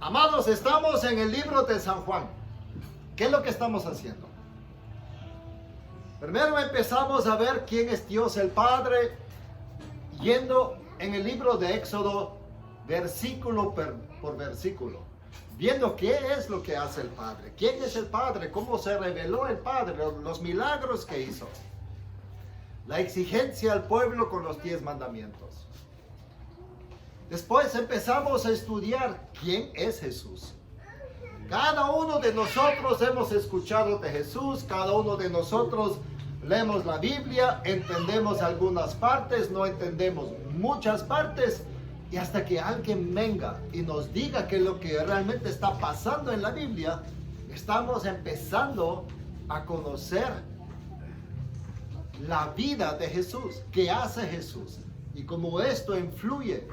Amados, estamos en el libro de San Juan. ¿Qué es lo que estamos haciendo? Primero empezamos a ver quién es Dios el Padre, yendo en el libro de Éxodo, versículo por versículo, viendo qué es lo que hace el Padre, quién es el Padre, cómo se reveló el Padre, los milagros que hizo, la exigencia al pueblo con los 10 mandamientos. Después empezamos a estudiar quién es Jesús. Cada uno de nosotros hemos escuchado de Jesús, cada uno de nosotros leemos la Biblia, entendemos algunas partes, no entendemos muchas partes, y hasta que alguien venga y nos diga qué es lo que realmente está pasando en la Biblia, estamos empezando a conocer la vida de Jesús, qué hace Jesús y cómo esto influye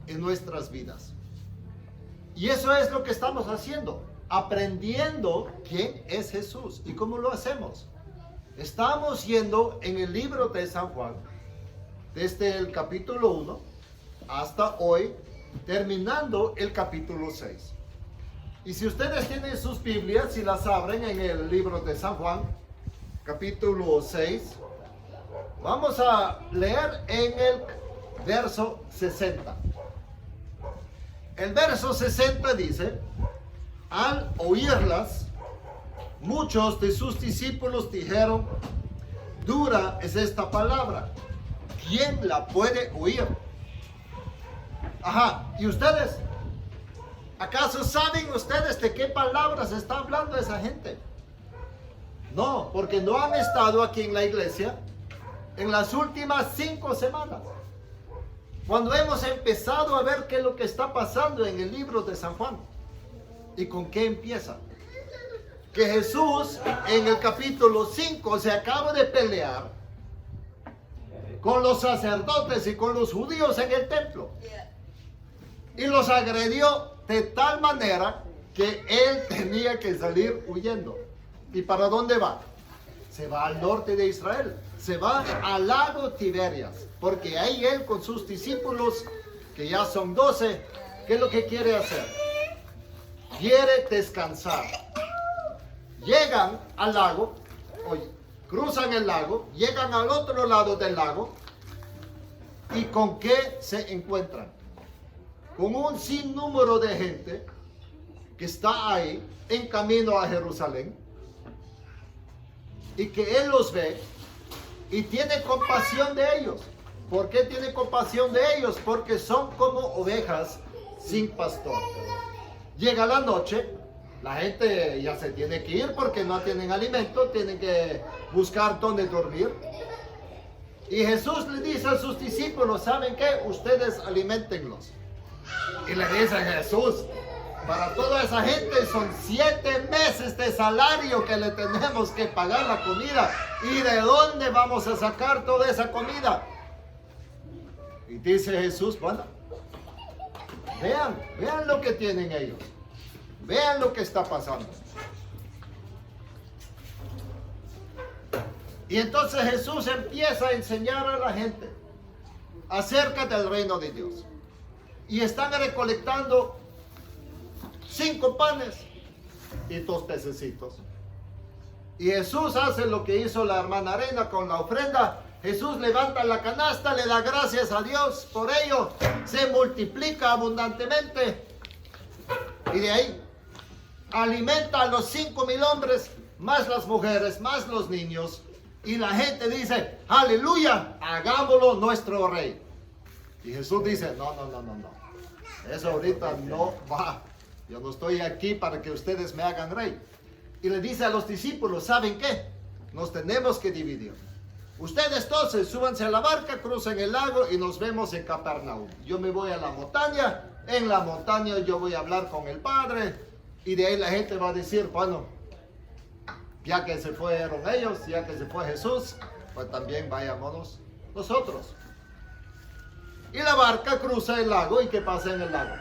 en nuestras vidas. Y eso es lo que estamos haciendo, aprendiendo quién es Jesús y cómo lo hacemos. Estamos yendo en el libro de San Juan, desde el capítulo 1 hasta hoy, terminando el capítulo 6. Y si ustedes tienen sus Biblias, si las abren en el libro de San Juan, capítulo 6, vamos a leer en el verso 60. El verso 60 dice: al oírlas, muchos de sus discípulos dijeron, dura es esta palabra, ¿quién la puede oír? Ajá, ¿y ustedes? ¿Acaso saben ustedes de qué palabras está hablando esa gente? No, porque no han estado aquí en la iglesia en las últimas 5 semanas. Cuando hemos empezado a ver qué es lo que está pasando en el libro de San Juan. ¿Y con qué empieza? Que Jesús en el capítulo 5 se acaba de pelear con los sacerdotes y con los judíos en el templo. Y los agredió de tal manera que él tenía que salir huyendo. ¿Y para dónde va? Se va al norte de Israel. Se va al lago Tiberias. Porque ahí él con sus discípulos, que ya son 12, ¿qué es lo que quiere hacer? Quiere descansar. Llegan al lago, oye, cruzan el lago, llegan al otro lado del lago. ¿Y con qué se encuentran? Con un sinnúmero de gente que está ahí en camino a Jerusalén y que él los ve y tiene compasión de ellos. ¿Por qué tiene compasión de ellos? Porque son como ovejas sin pastor. Llega la noche, la gente ya se tiene que ir porque no tienen alimento, tienen que buscar dónde dormir. Y Jesús le dice a sus discípulos, ¿saben qué? Ustedes aliméntenlos. Y le dice Jesús, para toda esa gente son 7 meses de salario que le tenemos que pagar la comida. ¿Y de dónde vamos a sacar toda esa comida? Y dice Jesús, bueno, vean lo que tienen ellos. Vean lo que está pasando. Y entonces Jesús empieza a enseñar a la gente acerca del reino de Dios. Y están recolectando 5 panes y 2 pececitos. Y Jesús hace lo que hizo la hermana Arena con la ofrenda. Jesús levanta la canasta, le da gracias a Dios por ello, se multiplica abundantemente. Y de ahí alimenta a los 5,000 hombres, más las mujeres, más los niños. Y la gente dice, aleluya, hagámoslo nuestro rey. Y Jesús dice, no. Eso ahorita no va. Yo no estoy aquí para que ustedes me hagan rey. Y le dice a los discípulos, ¿saben qué? Nos tenemos que dividir. Ustedes entonces súbanse a la barca, crucen el lago y nos vemos en Capernaum. Yo me voy a la montaña. En la montaña yo voy a hablar con el Padre. Y de ahí la gente va a decir, bueno, ya que se fueron ellos, ya que se fue Jesús, pues también vayámonos nosotros. Y la barca cruza el lago. ¿Y qué pasa en el lago?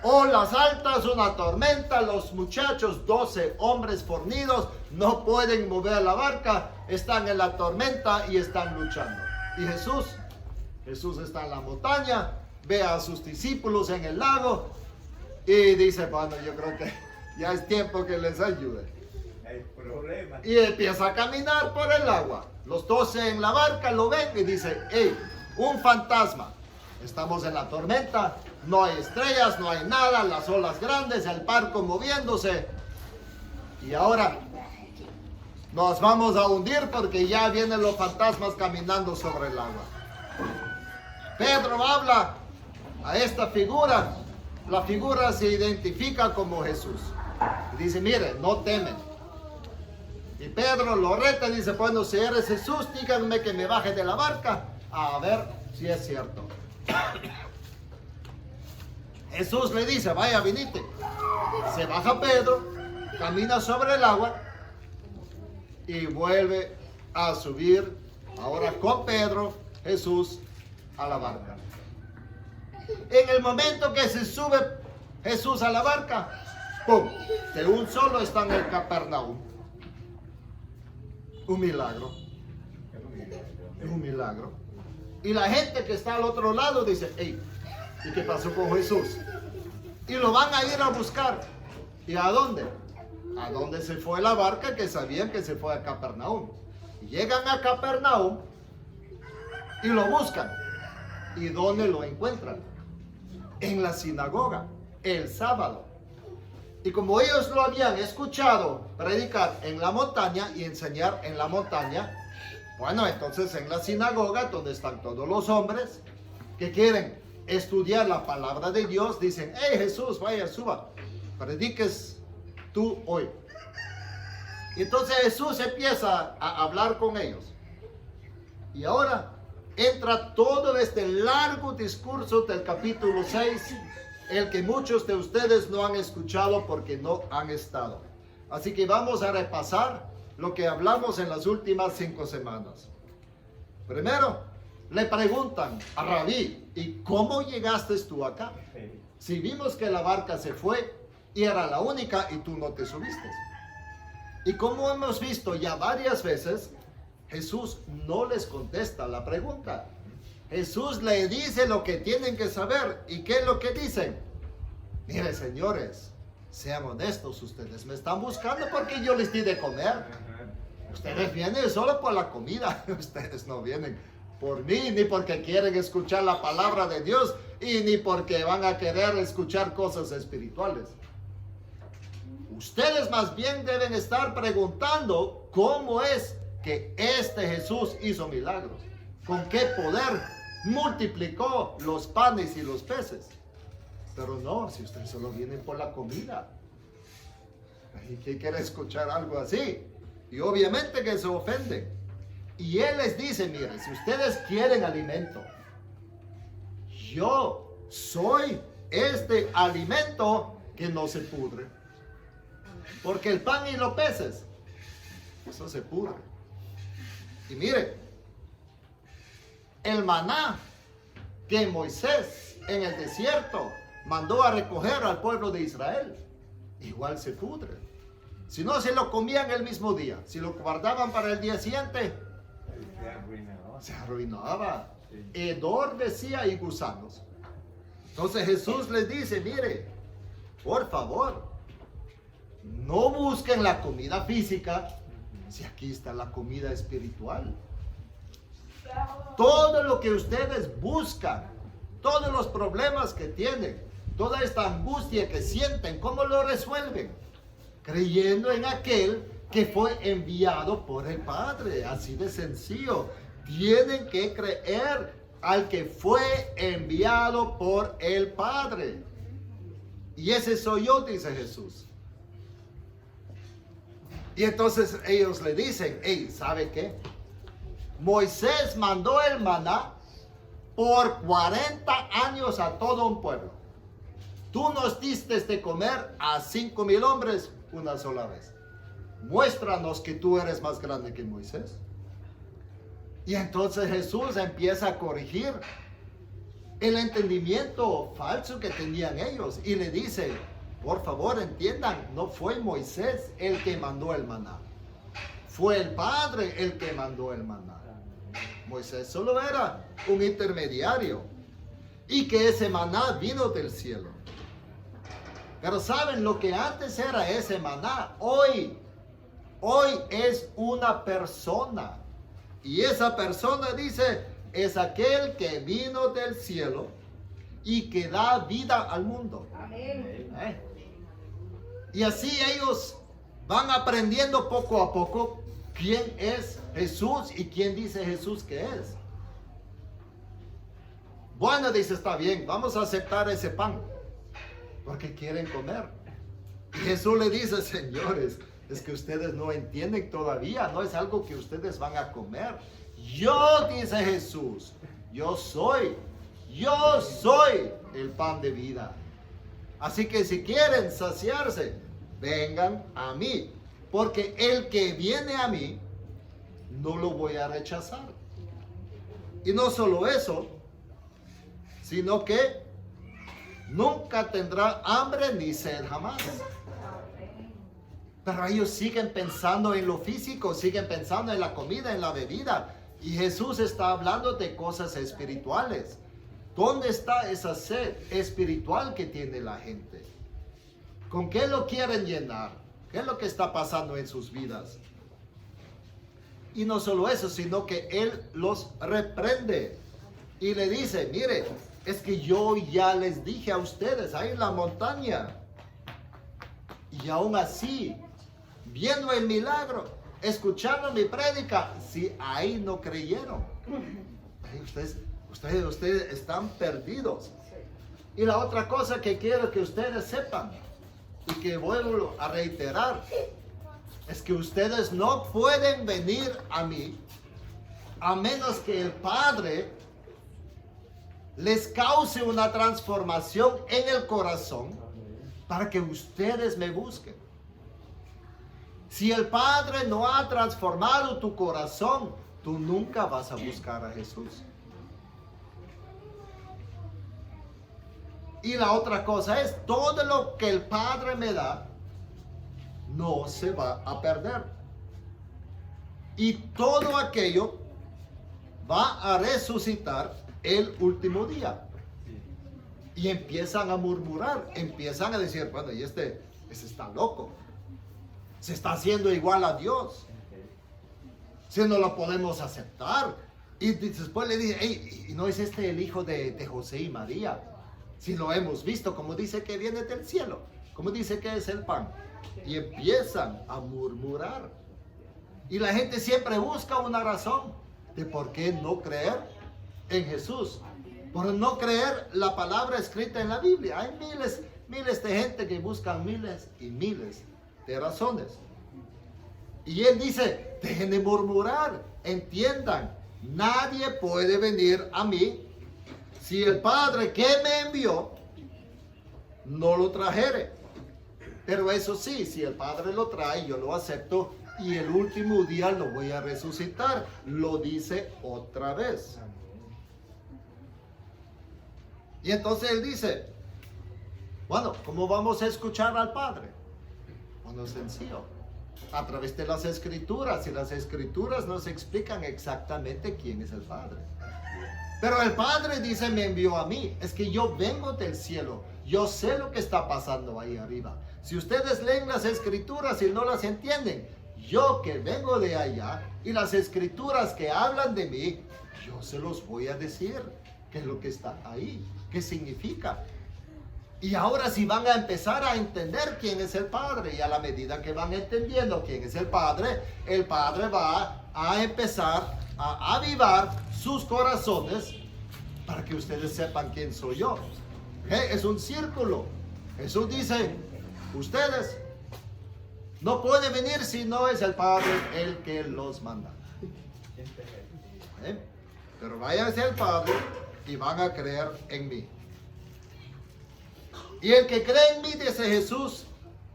Olas altas, una tormenta, los muchachos, 12 hombres fornidos, no pueden mover la barca, están en la tormenta y están luchando. Y Jesús está en la montaña, ve a sus discípulos en el lago Y dice, bueno, yo creo que ya es tiempo que les ayude. Hay problema. Y empieza a caminar por el agua. Los 12 en la barca lo ven y dice, hey, un fantasma. Estamos en la tormenta, no hay estrellas, no hay nada, las olas grandes, el barco moviéndose. Y ahora nos vamos a hundir porque ya vienen los fantasmas caminando sobre el agua. Pedro habla a esta figura. La figura se identifica como Jesús. Y dice, mire, no temen. Y Pedro lo reta y dice, bueno, si eres Jesús, díganme que me baje de la barca a ver si es cierto. Jesús le dice, vaya, vinite. Se baja Pedro, camina sobre el agua y vuelve a subir, ahora con Pedro, Jesús, a la barca. En el momento que se sube Jesús a la barca, ¡pum!, de un solo está en el Capernaum. Un milagro. Un milagro. Y la gente que está al otro lado dice, hey, ¿y qué pasó con Jesús? Y lo van a ir a buscar. ¿Y a dónde? A dónde se fue la barca, que sabían que se fue a Capernaum. Y llegan a Capernaum y lo buscan. ¿Y dónde lo encuentran? En la sinagoga, el sábado. Y como ellos lo habían escuchado predicar en la montaña y enseñar en la montaña, bueno, entonces en la sinagoga, donde están todos los hombres que quieren estudiar la palabra de Dios, dicen, hey Jesús, vaya, suba, prediques tú hoy. Y entonces Jesús empieza a hablar con ellos. Y ahora entra todo este largo discurso del capítulo 6, el que muchos de ustedes no han escuchado porque no han estado. Así que vamos a repasar lo que hablamos en las últimas 5 semanas. Primero, le preguntan a Rabí, ¿y cómo llegaste tú acá? Si vimos que la barca se fue y era la única y tú no te subiste. Y como hemos visto ya varias veces, Jesús no les contesta la pregunta. Jesús le dice lo que tienen que saber. ¿Y qué es lo que dicen? Mire, señores, sean honestos, ustedes me están buscando porque yo les di de comer. Ustedes vienen solo por la comida. Ustedes no vienen por mí, ni porque quieren escuchar la palabra de Dios, y ni porque van a querer escuchar cosas espirituales. Ustedes más bien deben estar preguntando cómo es que este Jesús hizo milagros. ¿Con qué poder multiplicó los panes y los peces? Pero no, si ustedes solo vienen por la comida. ¿Y quién quiere escuchar algo así? Y obviamente que se ofenden. Y Él les dice, mire, si ustedes quieren alimento, yo soy este alimento que no se pudre. Porque el pan y los peces, eso se pudre. Y mire, el maná que Moisés en el desierto mandó a recoger al pueblo de Israel, igual se pudre. Si no, se lo comían el mismo día. Si lo guardaban para el día siguiente, se arruinaba. Hedor decía y gusanos. Entonces Jesús les dice, mire, por favor, no busquen la comida física, si aquí está la comida espiritual. Todo lo que ustedes buscan, todos los problemas que tienen, toda esta angustia que sienten, ¿cómo lo resuelven? Creyendo en aquel que fue enviado por el Padre. Así de sencillo. Tienen que creer al que fue enviado por el Padre. Y ese soy yo, dice Jesús. Y entonces ellos le dicen, hey, ¿sabe qué? Moisés mandó el maná por 40 años a todo un pueblo. Tú nos diste de comer a 5,000 hombres una sola vez. Muéstranos que tú eres más grande que Moisés. Y entonces Jesús empieza a corregir el entendimiento falso que tenían ellos. Y le dice, por favor entiendan, no fue Moisés el que mandó el maná. Fue el Padre el que mandó el maná. Moisés solo era un intermediario. Y que ese maná vino del cielo. Pero saben, lo que antes era ese maná, hoy es una persona. Y esa persona dice, es aquel que vino del cielo y que da vida al mundo. Amén. Y así ellos van aprendiendo poco a poco quién es Jesús y quién dice Jesús que es. Bueno, dice, está bien, vamos a aceptar ese pan, porque quieren comer. Y Jesús le dice, señores, es que ustedes no entienden todavía, no es algo que ustedes van a comer. Yo, dice Jesús, yo soy el pan de vida. Así que si quieren saciarse, vengan a mí, porque el que viene a mí, no lo voy a rechazar. Y no solo eso, sino que nunca tendrá hambre ni sed jamás. Pero ellos siguen pensando en lo físico, siguen pensando en la comida, en la bebida. Y Jesús está hablando de cosas espirituales. ¿Dónde está esa sed espiritual que tiene la gente? ¿Con qué lo quieren llenar? ¿Qué es lo que está pasando en sus vidas? Y no solo eso, sino que Él los reprende. Y le dice, mire, es que yo ya les dije a ustedes ahí en la montaña. Y aún así, viendo el milagro, escuchando mi prédica, si ahí no creyeron. Ustedes están perdidos. Y la otra cosa que quiero que ustedes sepan, y que vuelvo a reiterar, es que ustedes no pueden venir a mí a menos que el Padre les cause una transformación en el corazón para que ustedes me busquen. Si el Padre no ha transformado tu corazón, tú nunca vas a buscar a Jesús. Y la otra cosa es, todo lo que el Padre me da, no se va a perder. Y todo aquello va a resucitar el último día. Y empiezan a murmurar, empiezan a decir, bueno, y este está loco. Se está haciendo igual a Dios. Si no lo podemos aceptar. Y después le dice, hey, ¿y no es este el hijo de José y María? Si lo hemos visto, como dice que viene del cielo, como dice que es el pan. Y empiezan a murmurar. Y la gente siempre busca una razón de por qué no creer en Jesús. Por no creer la palabra escrita en la Biblia. Hay miles de gente que buscan miles y miles de razones. Y Él dice, dejen de murmurar, entiendan, nadie puede venir a mí si el Padre que me envió no lo trajere. Pero eso sí, si el Padre lo trae, yo lo acepto y el último día lo voy a resucitar. Lo dice otra vez. Y entonces Él dice, bueno, ¿cómo vamos a escuchar al Padre? Bueno, es sencillo. A través de las Escrituras. Y las Escrituras nos explican exactamente quién es el Padre. Pero el Padre dice, me envió a mí. Es que yo vengo del cielo. Yo sé lo que está pasando ahí arriba. Si ustedes leen las Escrituras y no las entienden, yo que vengo de allá y las Escrituras que hablan de mí, yo se los voy a decir qué es lo que está ahí, qué significa. Y ahora si van a empezar a entender quién es el Padre, y a la medida que van entendiendo quién es el Padre va a empezar a avivar sus corazones para que ustedes sepan quién soy yo. Es un círculo. Jesús dice, ustedes no pueden venir si no es el Padre el que los manda. Pero vayan hacia el Padre y van a creer en mí. Y el que cree en mí, dice Jesús,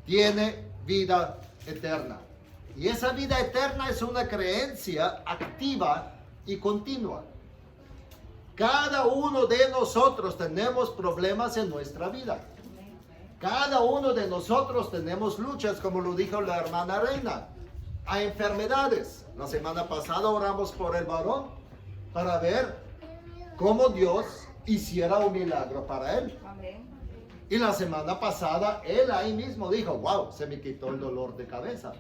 tiene vida eterna. Y esa vida eterna es una creencia activa y continua. Cada uno de nosotros tenemos problemas en nuestra vida. Cada uno de nosotros tenemos luchas, como lo dijo la hermana Reina. Hay enfermedades. La semana pasada oramos por el varón para ver cómo Dios hiciera un milagro para él. Amén. Y la semana pasada, él ahí mismo dijo, wow, se me quitó el dolor de cabeza.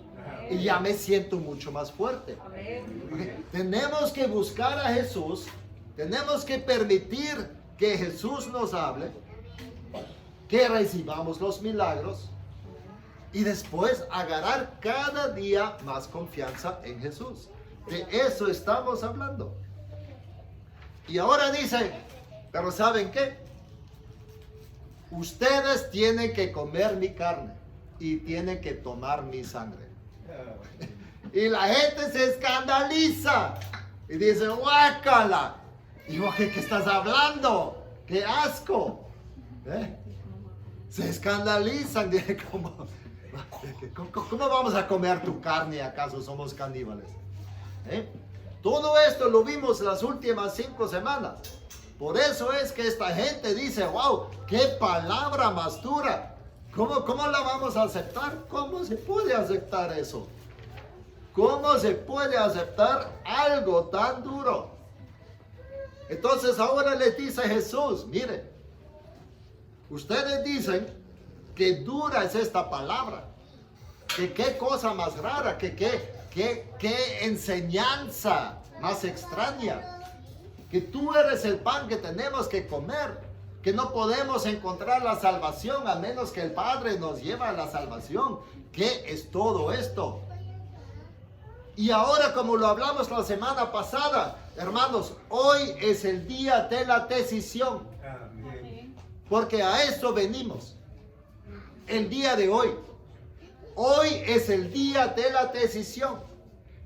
Y ya me siento mucho más fuerte. Okay. Tenemos que buscar a Jesús. Tenemos que permitir que Jesús nos hable. Que recibamos los milagros. Y después agarrar cada día más confianza en Jesús. De eso estamos hablando. Y ahora dice, pero ¿saben qué? Ustedes tienen que comer mi carne y tienen que tomar mi sangre. Y la gente se escandaliza y dice, guácala. Y yo, ¿qué estás hablando? ¡Qué asco! Se escandalizan. ¿Cómo vamos a comer tu carne? ¿Acaso somos caníbales? Todo esto lo vimos las últimas 5 semanas. Por eso es que esta gente dice, wow, qué palabra más dura. ¿Cómo la vamos a aceptar? ¿Cómo se puede aceptar eso? ¿Cómo se puede aceptar algo tan duro? Entonces ahora les dice Jesús, mire, ustedes dicen que dura es esta palabra. Que qué cosa más rara, que qué enseñanza más extraña. Que tú eres el pan que tenemos que comer, que no podemos encontrar la salvación a menos que el Padre nos lleve a la salvación. ¿Qué es todo esto? Y ahora, como lo hablamos la semana pasada, hermanos, hoy es el día de la decisión. Porque a eso venimos. El día de hoy. Hoy es el día de la decisión.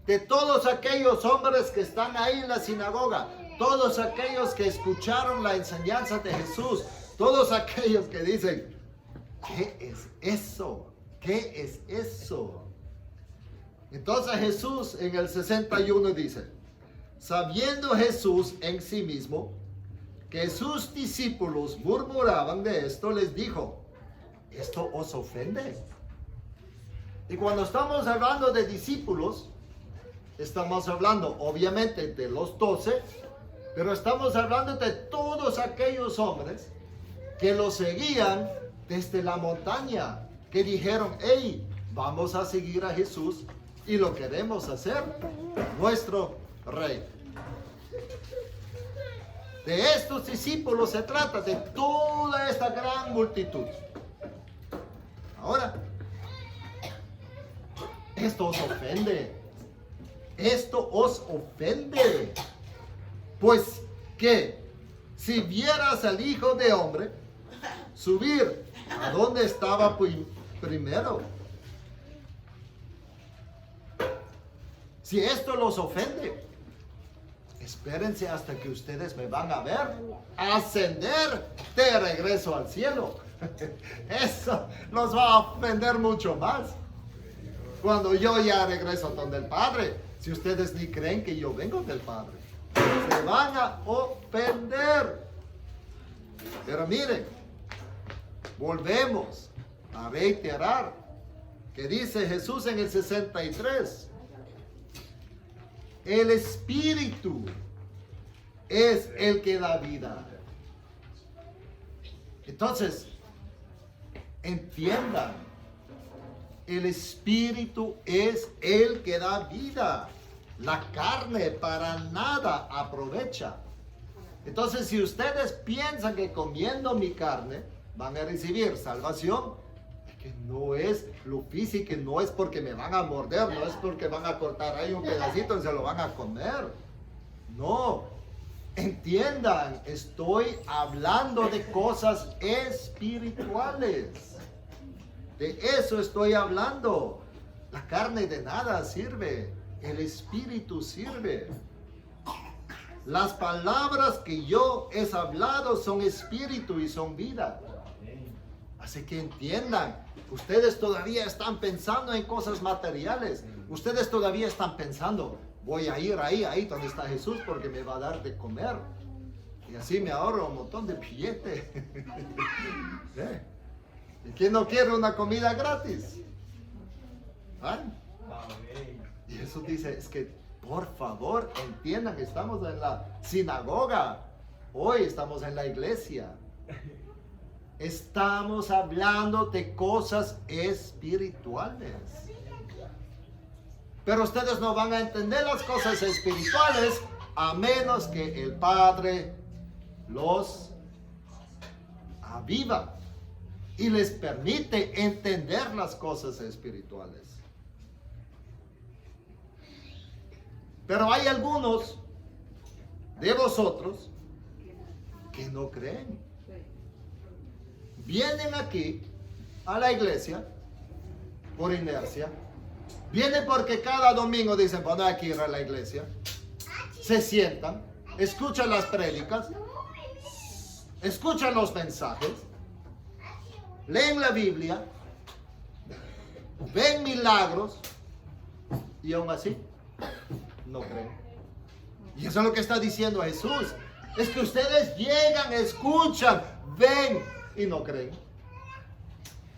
De todos aquellos hombres que están ahí en la sinagoga. Todos aquellos que escucharon la enseñanza de Jesús, todos aquellos que dicen, ¿qué es eso? ¿Qué es eso? Entonces Jesús en el 61 dice, sabiendo Jesús en sí mismo que sus discípulos murmuraban de esto, les dijo, ¿esto os ofende? Y cuando estamos hablando de discípulos, estamos hablando obviamente de los 12, pero estamos hablando de todos aquellos hombres que lo seguían desde la montaña, que dijeron, hey, vamos a seguir a Jesús y lo queremos hacer nuestro rey. De estos discípulos se trata, de toda esta gran multitud. Ahora, esto os ofende. Esto os ofende. Pues que si vieras al Hijo de Hombre subir a donde estaba primero. Si esto los ofende, espérense hasta que ustedes me van a ver ascender de regreso al cielo. Eso los va a ofender mucho más. Cuando yo ya regreso donde el Padre, si ustedes ni creen que yo vengo del Padre. Se van a ofender. Pero miren, volvemos a reiterar que dice Jesús en el 63. El Espíritu es el que da vida. Entonces, entiendan, el Espíritu es el que da vida. La carne para nada aprovecha. Entonces, si ustedes piensan que comiendo mi carne van a recibir salvación, es que no es lo físico, no es porque me van a morder, no es porque van a cortar ahí un pedacito y se lo van a comer. No, entiendan, estoy hablando de cosas espirituales. De eso estoy hablando. La carne de nada sirve. El Espíritu sirve. Las palabras que yo he hablado son espíritu y son vida. Así que entiendan, ustedes todavía están pensando en cosas materiales. Ustedes todavía están pensando, voy a ir ahí donde está Jesús porque me va a dar de comer. Y así me ahorro un montón de billetes. ¿Y quién no quiere una comida gratis? ¿Ah? Y Jesús dice, es que por favor entiendan que estamos en la sinagoga, hoy estamos en la iglesia. Estamos hablando de cosas espirituales. Pero ustedes no van a entender las cosas espirituales a menos que el Padre los aviva y les permite entender las cosas espirituales. Pero hay algunos de vosotros que no creen. Vienen aquí a la iglesia por inercia. Vienen porque cada domingo dicen, bueno, hay que ir a la iglesia. Se sientan, escuchan las prédicas, escuchan los mensajes, leen la Biblia, ven milagros y aún así no creen. Y eso es lo que está diciendo Jesús. Es que ustedes llegan, escuchan, ven y no creen.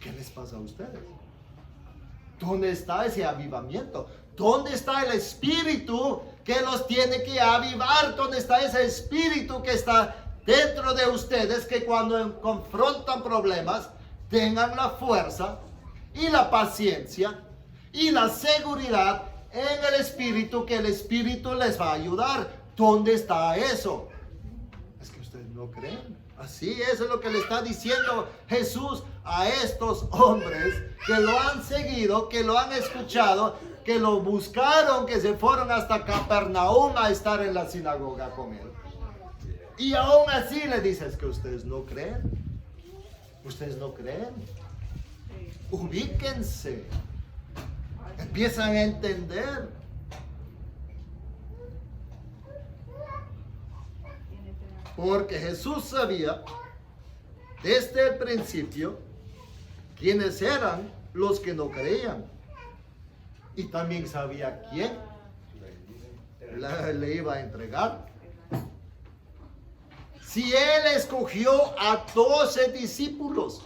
¿Qué les pasa a ustedes? ¿Dónde está ese avivamiento? ¿Dónde está el espíritu que los tiene que avivar? ¿Dónde está ese espíritu que está dentro de ustedes, que cuando confrontan problemas tengan la fuerza y la paciencia y la seguridad en el espíritu, que el espíritu les va a ayudar? ¿Dónde está eso? Es que ustedes no creen. Así es lo que le está diciendo Jesús a estos hombres que lo han seguido, que lo han escuchado, que lo buscaron, que se fueron hasta Capernaum a estar en la sinagoga con él. Y aún así le dices que ustedes no creen. Ustedes no creen. Ubíquense. Empiezan a entender. Porque Jesús sabía desde el principio quiénes eran los que no creían. Y también sabía quién le iba a entregar. Si Él escogió a 12 discípulos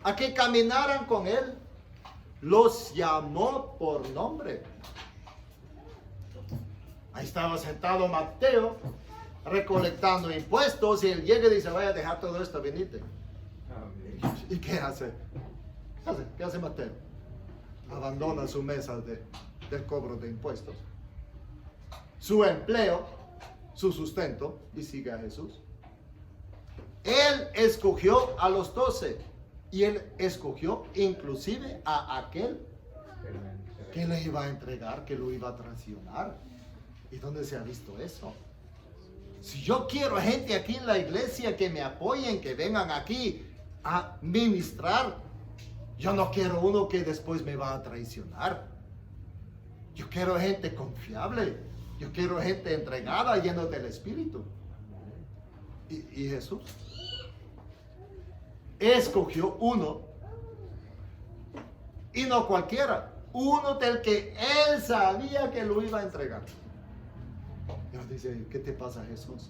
a que caminaran con Él, los llamó por nombre. Ahí estaba sentado Mateo recolectando impuestos, y él llega y dice, vaya a dejar todo esto, venite. ¿Y qué hace? ¿Qué hace Mateo? Abandona su mesa del cobro de impuestos, su empleo, su sustento, y sigue a Jesús. Él escogió a los 12, y él escogió inclusive a aquel que le iba a entregar, que lo iba a traicionar. ¿Y dónde se ha visto eso? Si yo quiero gente aquí en la iglesia que me apoyen, que vengan aquí a ministrar, yo no quiero uno que después me va a traicionar. Yo quiero gente confiable. Yo quiero gente entregada, llena del Espíritu. Y Jesús escogió uno, y no cualquiera, uno del que él sabía que lo iba a entregar. Dios dice, ¿qué te pasa, Jesús?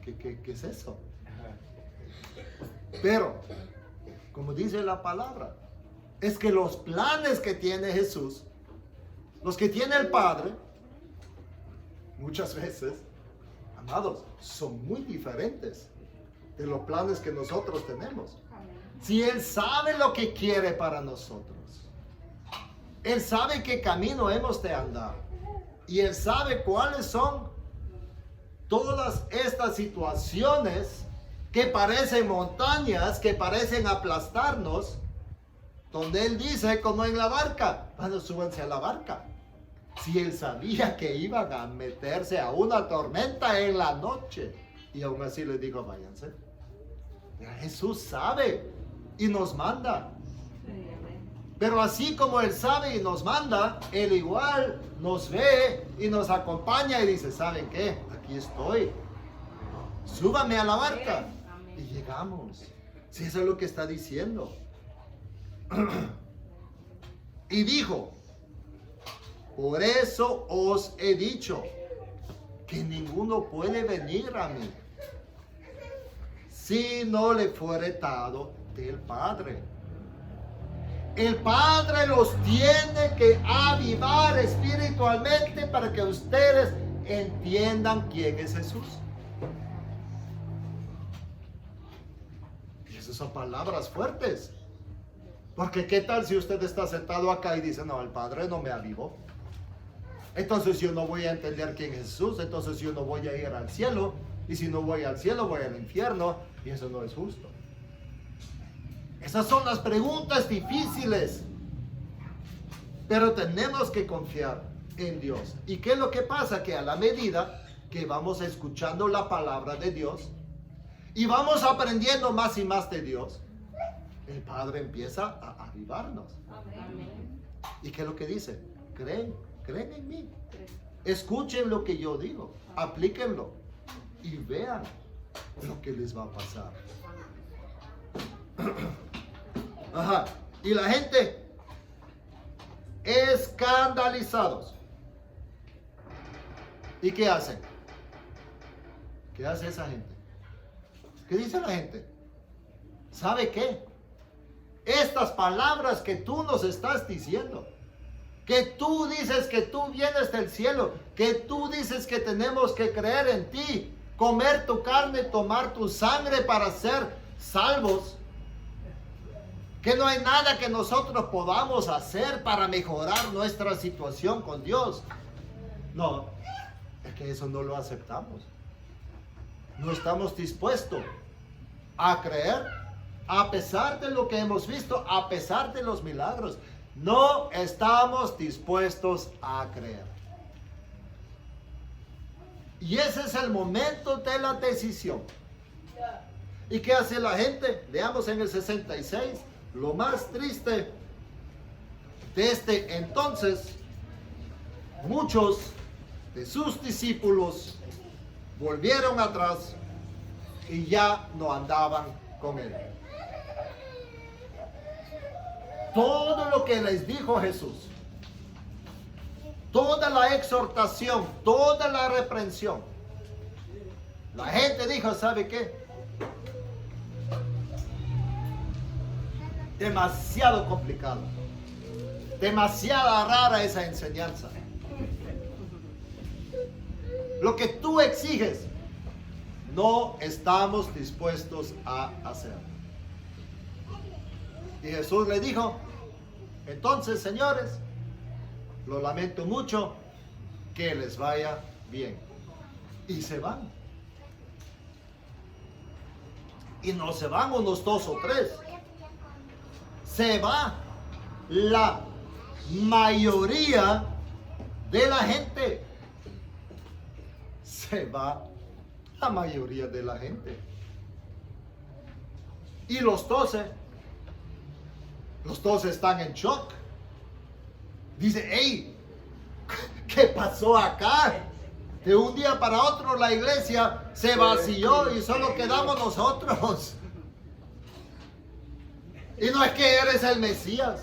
¿Qué es eso? Pero, como dice la palabra, es que los planes que tiene Jesús, los que tiene el Padre, muchas veces, amados, son muy diferentes de los planes que nosotros tenemos. Si Él sabe lo que quiere para nosotros, Él sabe qué camino hemos de andar, y Él sabe cuáles son todas estas situaciones que parecen montañas, que parecen aplastarnos, donde Él dice, como en la barca, bueno, súbanse a la barca. Si Él sabía que iban a meterse a una tormenta en la noche, y aún así les dijo, váyanse. Jesús sabe y nos manda. Pero así como Él sabe y nos manda, Él igual nos ve y nos acompaña y dice, ¿saben qué? Aquí estoy. Súbame a la barca. Y llegamos. Si eso es lo que está diciendo. Y dijo, por eso os he dicho que ninguno puede venir a mí si no le fuere dado del Padre. El Padre los tiene que avivar espiritualmente para que ustedes entiendan quién es Jesús. son palabras fuertes. Porque qué tal si usted está sentado acá y dice, no, el Padre no me avivó. Entonces yo no voy a entender quién es Jesús, entonces yo no voy a ir al cielo. Y si no voy al cielo, voy al infierno. Y eso no es justo. Esas son las preguntas difíciles. Pero tenemos que confiar en Dios. ¿Y qué es lo que pasa? Que a la medida que vamos escuchando la palabra de Dios y vamos aprendiendo más y más de Dios, el Padre empieza a avivarnos. Amén. ¿Y qué es lo que dice? Creen en mí. Escuchen lo que yo digo, aplíquenlo y vean lo que les va a pasar. Ajá. Y la gente, escandalizados. ¿Y qué hacen? ¿Qué hace esa gente? ¿Qué dice la gente? ¿Sabe qué? Estas palabras que tú nos estás diciendo, que tú dices que tú vienes del cielo, que tú dices que tenemos que creer en ti, comer tu carne, tomar tu sangre para ser salvos, que no hay nada que nosotros podamos hacer para mejorar nuestra situación con Dios. No, es que eso no lo aceptamos. No estamos dispuestos a creer, a pesar de lo que hemos visto, a pesar de los milagros. No estamos dispuestos a creer. Y ese es el momento de la decisión. ¿Y qué hace la gente? Veamos en el 66. Lo más triste, desde entonces, muchos de sus discípulos volvieron atrás y ya no andaban con él. Todo lo que les dijo Jesús, toda la exhortación, toda la reprensión, la gente dijo, ¿sabe qué? Demasiado complicado, demasiada rara esa enseñanza. Lo que tú exiges, no estamos dispuestos a hacer. Y Jesús le dijo, entonces, señores, lo lamento mucho, que les vaya bien. Y se van. Y no se van unos 2 o 3. Se va la mayoría de la gente. Se va la mayoría de la gente. Y los 12 están en shock. Dice, hey, ¿qué pasó acá? De un día para otro la iglesia se vació y solo quedamos nosotros. Y no es que eres el Mesías.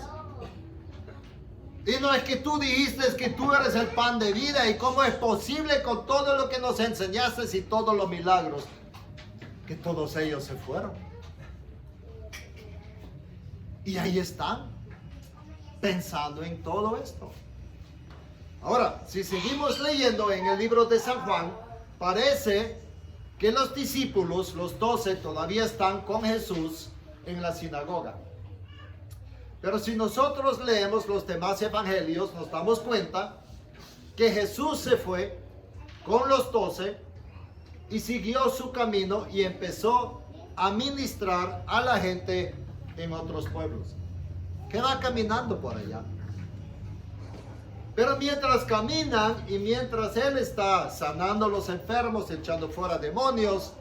Y no es que tú dijiste que tú eres el pan de vida. ¿Y cómo es posible con todo lo que nos enseñaste y todos los milagros? Que todos ellos se fueron. Y ahí están, pensando en todo esto. Ahora, si seguimos leyendo en el libro de San Juan, parece que los discípulos, los 12, todavía están con Jesús en la sinagoga. Pero si nosotros leemos los demás evangelios, nos damos cuenta que Jesús se fue con los 12 y siguió su camino y empezó a ministrar a la gente en otros pueblos. Que va caminando por allá. Pero mientras caminan y mientras Él está sanando a los enfermos, echando fuera demonios,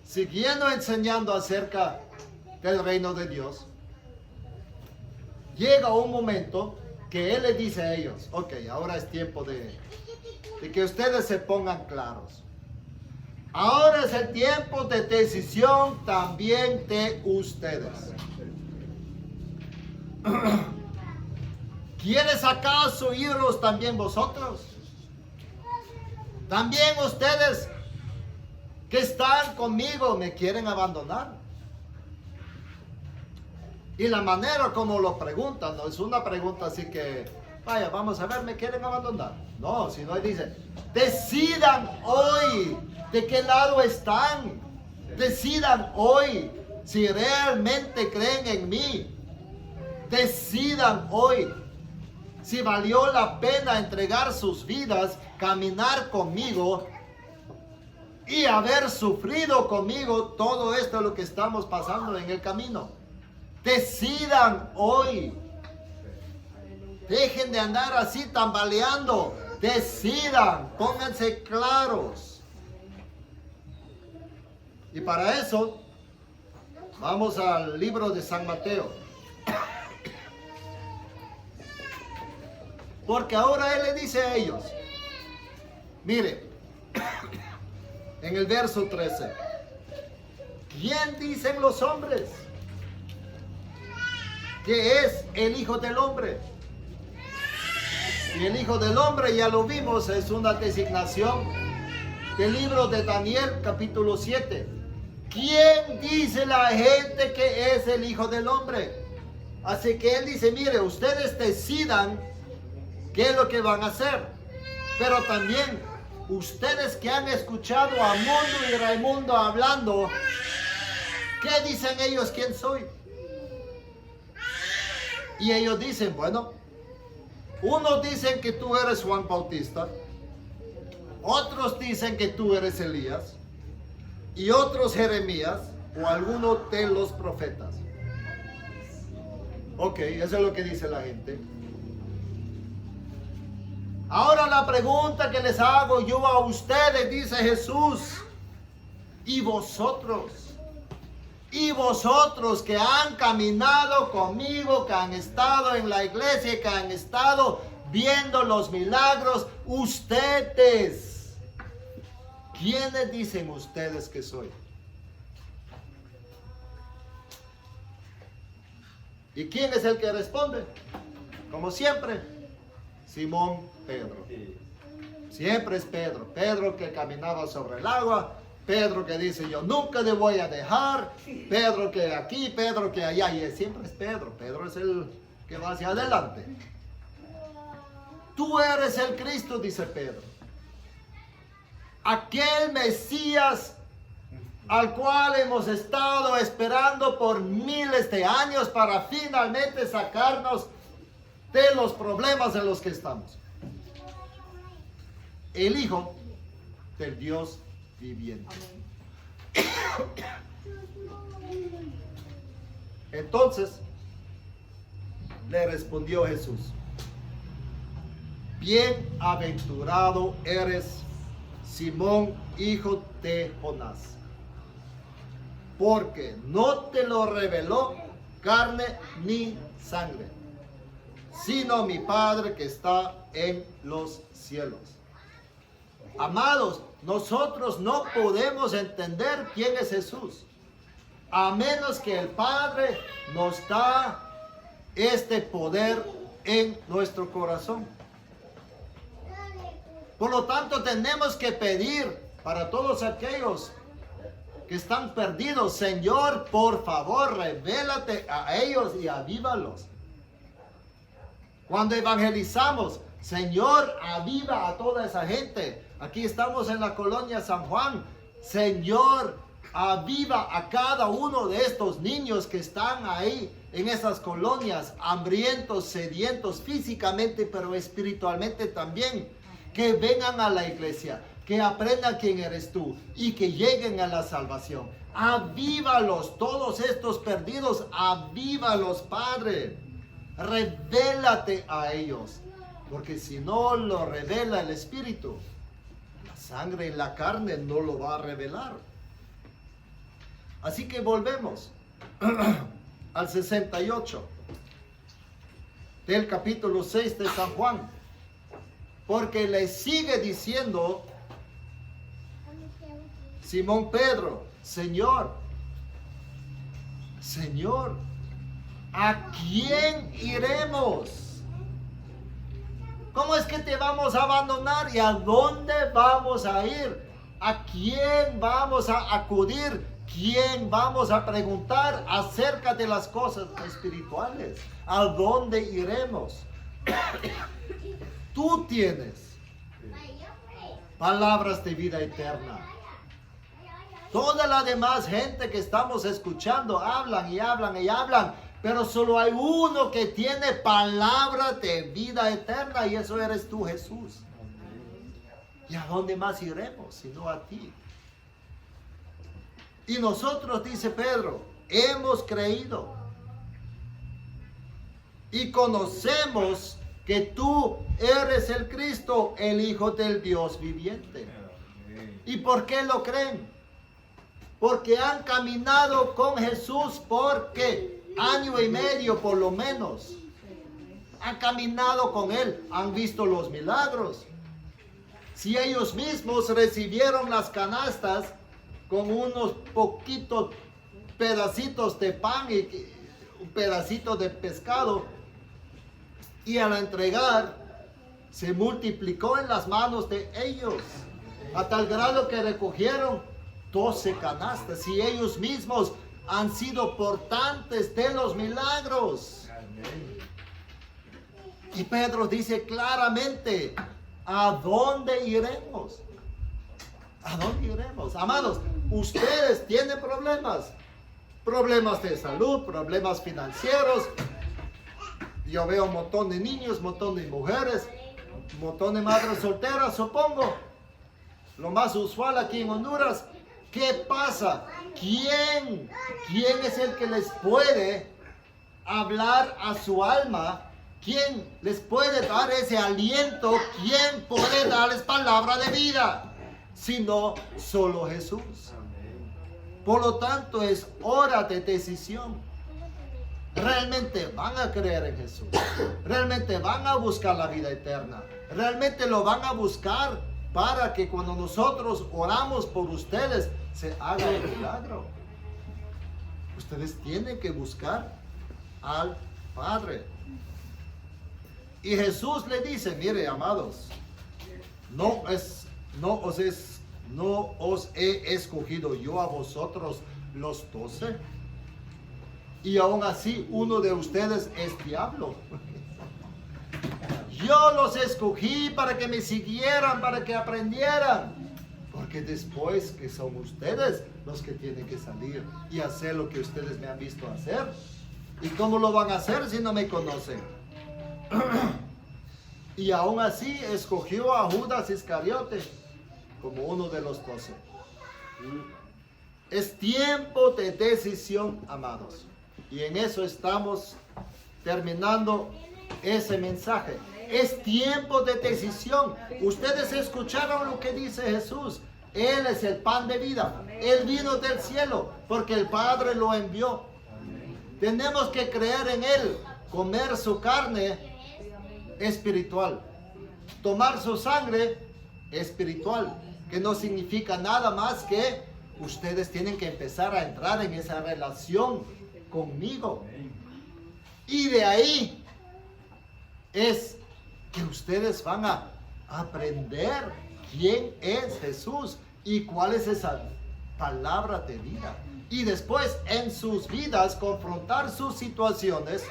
siguiendo enseñando acerca del reino de Dios, llega un momento que Él le dice a ellos, ok, ahora es tiempo de que ustedes se pongan claros. Ahora es el tiempo de decisión también de ustedes. ¿Quieres acaso irlos también vosotros? También ustedes que están conmigo me quieren abandonar. Y la manera como lo preguntan, no es una pregunta así que, vaya, vamos a ver, ¿me quieren abandonar? No, sino dice, decidan hoy de qué lado están. Decidan hoy si realmente creen en mí, decidan hoy si valió la pena entregar sus vidas, caminar conmigo y haber sufrido conmigo todo esto lo que estamos pasando en el camino. Decidan hoy. Dejen de andar así tambaleando. Decidan, pónganse claros. Y para eso, vamos al libro de San Mateo. Porque ahora Él le dice a ellos, mire, en el verso 13, ¿quién dicen los hombres que es el Hijo del Hombre? Y el Hijo del Hombre, ya lo vimos, es una designación del libro de Daniel, capítulo 7. ¿Quién dice la gente que es el Hijo del Hombre? Así que Él dice, mire, ustedes decidan qué es lo que van a hacer. Pero también, ustedes que han escuchado a Mundo y Raimundo hablando, ¿qué dicen ellos quién soy? Y ellos dicen, bueno, unos dicen que tú eres Juan Bautista, otros dicen que tú eres Elías, y otros Jeremías, o alguno de los profetas. Ok, eso es lo que dice la gente. Ahora la pregunta que les hago yo a ustedes, dice Jesús, ¿y vosotros? Y vosotros que han caminado conmigo, que han estado en la iglesia, que han estado viendo los milagros, ustedes, ¿quiénes dicen ustedes que soy? ¿Y quién es el que responde? Como siempre, Simón Pedro. Siempre es Pedro. Pedro que caminaba sobre el agua. Pedro que dice, yo nunca te voy a dejar. Pedro que aquí, Pedro que allá. Y siempre es Pedro. Pedro es el que va hacia adelante. Tú eres el Cristo, dice Pedro. Aquel Mesías al cual hemos estado esperando por miles de años para finalmente sacarnos de los problemas en los que estamos. El Hijo del Dios viviente. Entonces le respondió Jesús: bienaventurado eres, Simón, hijo de Jonás, porque no te lo reveló carne ni sangre, sino mi Padre que está en los cielos. Amados, nosotros no podemos entender quién es Jesús, a menos que el Padre nos da este poder en nuestro corazón. Por lo tanto, tenemos que pedir para todos aquellos que están perdidos: Señor, por favor, revélate a ellos y avívalos. Cuando evangelizamos, Señor, aviva a toda esa gente. Aquí estamos en la colonia San Juan. Señor, aviva a cada uno de estos niños que están ahí en esas colonias, hambrientos, sedientos físicamente, pero espiritualmente también. Que vengan a la iglesia, que aprendan quién eres tú y que lleguen a la salvación. Avívalos, todos estos perdidos, avívalos, Padre. Revélate a ellos, porque si no lo revela el Espíritu, la sangre y la carne no lo va a revelar. Así que volvemos al 68 del capítulo 6 de San Juan, porque le sigue diciendo Simón Pedro: Señor, Señor, ¿a quién iremos? ¿Cómo es que te vamos a abandonar? ¿Y a dónde vamos a ir? ¿A quién vamos a acudir? ¿Quién vamos a preguntar acerca de las cosas espirituales? ¿A dónde iremos? Tú tienes palabras de vida eterna. Toda la demás gente que estamos escuchando hablan y hablan y hablan, pero solo hay uno que tiene palabra de vida eterna y eso eres tú, Jesús. ¿Y a dónde más iremos sino a ti? Y nosotros, dice Pedro, hemos creído y conocemos que tú eres el Cristo, el Hijo del Dios viviente. ¿Y por qué lo creen? Porque han caminado con Jesús por ¿qué? Año y medio por lo menos. Han caminado con Él, han visto los milagros. Si ellos mismos recibieron las canastas con unos poquitos pedacitos de pan y un pedacito de pescado, y al entregar se multiplicó en las manos de ellos, a tal grado que recogieron 12 canastas, y ellos mismos han sido portantes de los milagros. Y Pedro dice claramente, ¿a dónde iremos? ¿A dónde iremos? Amados, ustedes tienen problemas. Problemas de salud, problemas financieros. Yo veo un montón de niños, un montón de mujeres, un montón de madres solteras, supongo. Lo más usual aquí en Honduras. ¿Qué pasa? ¿Quién es el que les puede hablar a su alma? ¿Quién les puede dar ese aliento? ¿Quién puede darles palabra de vida? Sino solo Jesús. Por lo tanto, es hora de decisión. ¿Realmente van a creer en Jesús? ¿Realmente van a buscar la vida eterna? ¿Realmente lo van a buscar para que cuando nosotros oramos por ustedes se haga el milagro? Ustedes tienen que buscar al Padre. Y Jesús le dice, mire, amados, no os he escogido yo a vosotros los 12. Y aún así uno de ustedes es diablo. Yo los escogí para que me siguieran, para que aprendieran. Porque después que son ustedes los que tienen que salir y hacer lo que ustedes me han visto hacer. ¿Y cómo lo van a hacer si no me conocen? Y aún así escogió a Judas Iscariote como uno de los 12. Es tiempo de decisión, amados. Y en eso estamos terminando ese mensaje. Es tiempo de decisión. Ustedes escucharon lo que dice Jesús. Él es el pan de vida. Él vino del cielo porque el Padre lo envió. Tenemos que creer en Él, comer su carne espiritual, tomar su sangre espiritual, que no significa nada más que ustedes tienen que empezar a entrar en esa relación conmigo. Y de ahí es que ustedes van a aprender quién es Jesús y cuál es esa palabra de vida. Y después en sus vidas confrontar sus situaciones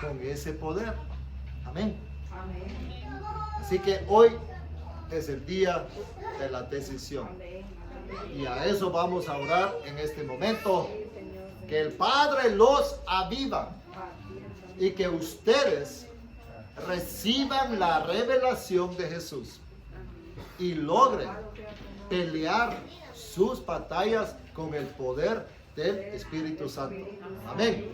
con ese poder. Amén. Así que hoy es el día de la decisión. Y a eso vamos a orar en este momento. Que el Padre los aviva y que ustedes reciban la revelación de Jesús y logren pelear sus batallas con el poder del Espíritu Santo. Amén.